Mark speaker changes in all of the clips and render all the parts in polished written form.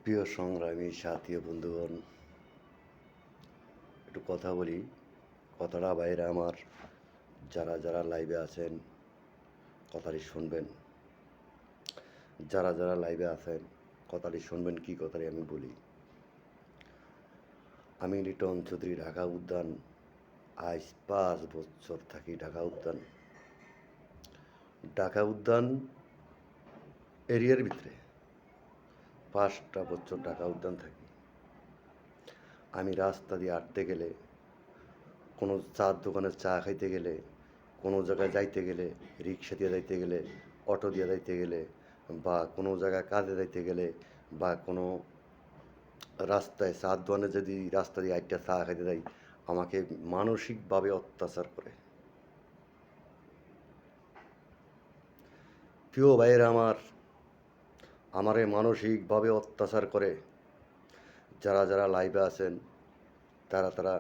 Speaker 1: প্রিয় সংগ্রামী সাথী ও বন্ধুগণ, একটু কথা বলি। কথাটা বাইরে আমার যারা যারা লাইভে আছেন কথাটি শুনবেন। যারা যারা লাইভে আছেন কথাটি শুনবেন। কি কথাটি আমি বলি। আমি লিটন চৌধুরী, ঢাকা উদ্যান। আজ 5 বছর থাকি ঢাকা উদ্যান। ঢাকা উদ্যান এরিয়ার ভিতরে 5টা বছর ঢাকা উদ্যান থাকি। আমি রাস্তা দিয়ে হাঁটতে গেলে, কোনো চার দোকানে চা খাইতে গেলে, কোনো জায়গায় যাইতে গেলে, রিক্সা দিয়ে যাইতে গেলে, অটো দিয়ে যাইতে গেলে, বা কোনো জায়গায় কাজে যাইতে গেলে, বা কোনো রাস্তায় চার দোকানে যদি রাস্তা দিয়ে একটা চা খাইতে যাই, আমাকে মানসিকভাবে অত্যাচার করে। প্রিয় ভাইয়েরা আমারে মানসিকভাবে অত্যাচার করে। যারা যারা লাইভে আছেন তারা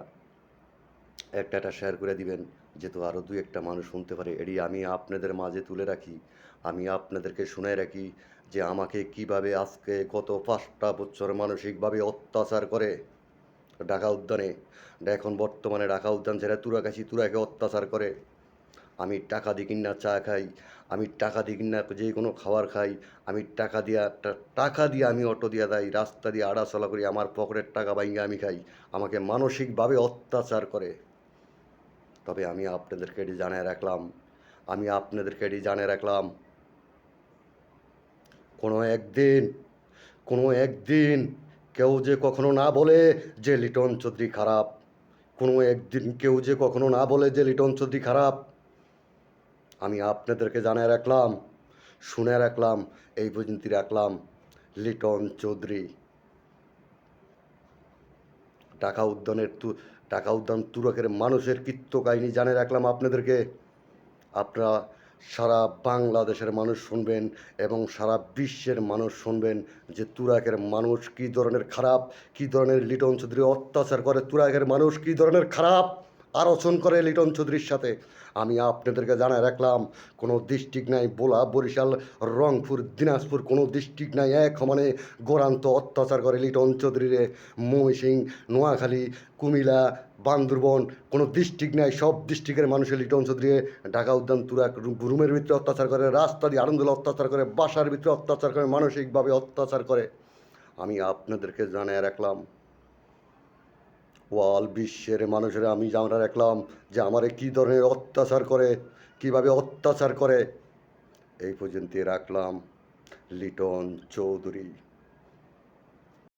Speaker 1: একটা শেয়ার করে দিবেন, যেহেতু আরও 2-1টা মানুষ শুনতে পারে। এটি আমি আপনাদের মাঝে তুলে রাখি, আমি আপনাদেরকে শুনে রাখি যে আমাকে কিভাবে আজকে গত 5টা বছর মানসিকভাবে অত্যাচার করে ঢাকা উদ্যানে। এখন বর্তমানে ঢাকা উদ্যান ছেড়ে তুরাকে অত্যাচার করে। আমি টাকা দিয়ে কিনা চা খাই, আমি টাকা দিয়ে কিনা যে কোনো খাবার খাই, আমি টাকা দিয়ে আমি অটো দিয়ে যাই, রাস্তা দিয়ে আড়াচলা করি, আমার পকেটের টাকা বাইঙ্গে আমি খাই। আমাকে মানসিকভাবে অত্যাচার করে। তবে আমি আপনাদেরকে এটি জানিয়ে রাখলাম, কোনো একদিন কেউ যে কখনো না বলে যে লিটন চৌধুরী খারাপ। কোনো একদিন কেউ যে কখনো না বলে যে লিটন চৌধুরী খারাপ। আমি আপনাদেরকে জানিয়ে রাখলাম, শুনে রাখলাম, এই পর্যন্ত রাখলাম। লিটন চৌধুরী ঢাকা উদ্যান তুরকের মানুষের কীর্ত কাহিনী জানিয়ে রাখলাম আপনাদেরকে। আপনারা সারা বাংলাদেশের মানুষ শুনবেন এবং সারা বিশ্বের মানুষ শুনবেন যে তুরাগের মানুষ কী ধরনের খারাপ, কী ধরনের লিটন চৌধুরী অত্যাচার করে, তুরাগের মানুষ কী ধরনের খারাপ আলোচন করে লিটন চৌধুরীর সাথে। আমি আপনাদেরকে জানায় রাখলাম, কোনো ডিস্ট্রিক্ট নাই, ভোলা, বরিশাল, রংপুর, দিনাজপুর, কোনো ডিস্ট্রিক্ট নাই এক সমানে গোরান্ত অত্যাচার করে লিটন চৌধুরীরে। ময়মনসিং, নোয়াখালী, কুমিল্লা, বান্দরবন, কোনো ডিস্ট্রিক্ট নাই, সব ডিস্ট্রিক্টের মানুষের লিটন চৌধুরী ঢাকা উদ্যান তুরাগ রুমের ভিতরে অত্যাচার করে, রাস্তা দিয়ে আনন্দে অত্যাচার করে, বাসার ভিতরে অত্যাচার করে, মানসিকভাবে অত্যাচার করে। আমি আপনাদেরকে জানিয়ে রাখলাম, ওয়াল বিশ্বের মানুষেরা আমি জানিয়ে রাখলাম যে আমারে কী ধরনের অত্যাচার করে, কিভাবে অত্যাচার করে। এই পর্যন্ত রাখলাম। লিটন চৌধুরী।